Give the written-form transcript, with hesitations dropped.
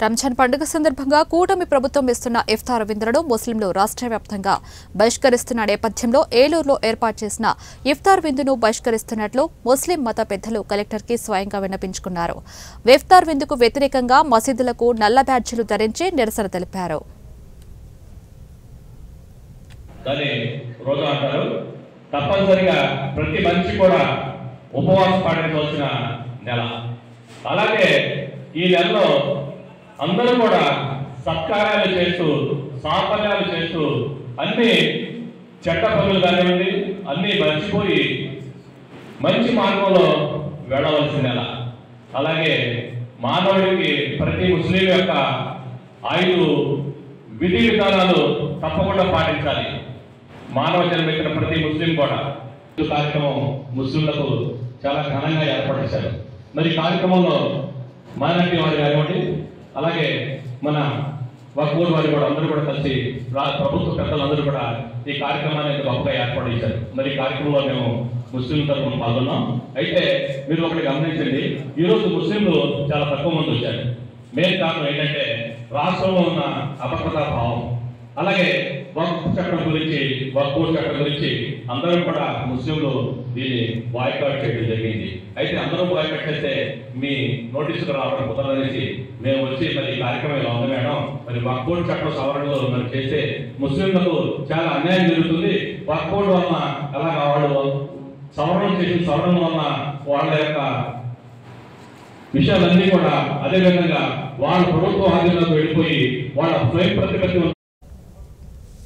రంజాన్ పండుగ సందర్భంగా కూటమి ప్రభుత్వం ఇస్తున్న ఇఫ్తార్ విందులను ముస్లింలు రాష్ట్ర వ్యాప్తంగా బహిష్కరిస్తున్న నేపథ్యంలో ఏలూరులో ఏర్పాటు చేసిన ఇఫ్తార్ విందును బహిష్కరిస్తున్నట్లు ముస్లిం మత పెద్దలు కలెక్టర్కి స్వయంగా విన్నపించుకున్నారు. ఇఫ్తార్ విందుకు వ్యతిరేకంగా మసీదులకు నల్ల బ్యాడ్జీలు ధరించి నిరసన తెలిపారు. తప్పనిసరిగా ప్రతి మనిషి కూడా ఉపవాసం పాటించవలసిన నెల. అలాగే ఈ నెలలో అందరూ కూడా సత్కార్యాలు చేస్తూ సాఫల్యాలు చేస్తూ అన్ని చెడ్డ పనులు కానివ్వండి అన్నీ మర్చిపోయి మంచి మార్గంలో వెళ్ళవలసిన నెల. అలాగే మానవుడికి ప్రతి ముస్లిం యొక్క 5 విధి విధానాలు తప్పకుండా పాటించాలి. మానవ జన్మెత్తిన ప్రతి ముస్లిం కూడా ఈ కార్యక్రమం ముస్లింలకు చాలా ఘనంగా ఏర్పాటు చేశారు. మరి కార్యక్రమంలో మైనారిటీ వారు కానివ్వండి అలాగే మన వక్ఫ్ బోర్డు వారు కూడా అందరూ కూడా కలిసి ప్రభుత్వ పెద్దలందరూ కూడా ఈ కార్యక్రమాన్ని గొప్పగా ఏర్పాటు చేశారు. మరి ఈ కార్యక్రమంలో మేము ముస్లిం తరఫున పాల్గొన్నాం. అయితే మీరు ఒకటి గమనించండి, ఈరోజు ముస్లింలు చాలా తక్కువ మంది వచ్చారు. మెయిన్ కారణం ఏంటంటే రాష్ట్రంలో ఉన్న అభద్రతా భావం, అలాగే వక్ఫ్ చట్టం గురించి వక్ఫ్ బోర్డు చట్టం గురించి అందరూ కూడా ముస్లింలు దీన్ని బాయ్కాట్ చేయడం జరిగింది. అయితే అందరూ బాయ్కాట్ చేస్తే మీ నోటీసులు రావడం కుదరదనేసి మేము వచ్చి మరి ఈ కార్యక్రమం ఇలా ఉంది మేడం, మరి వక్ఫ్ బోర్డు చట్టం సవరణలో మరి చేస్తే ముస్లింలకు చాలా అన్యాయం జరుగుతుంది. వక్ఫ్ బోర్డు వలన అలాగా వాళ్ళు సవరణ వలన వాళ్ళ యొక్క విషయాలన్నీ కూడా అదేవిధంగా వాళ్ళ ప్రభుత్వ ఆధీనంలోకి వెళ్ళిపోయి వాళ్ళ స్వయం ప్రతిపత్తి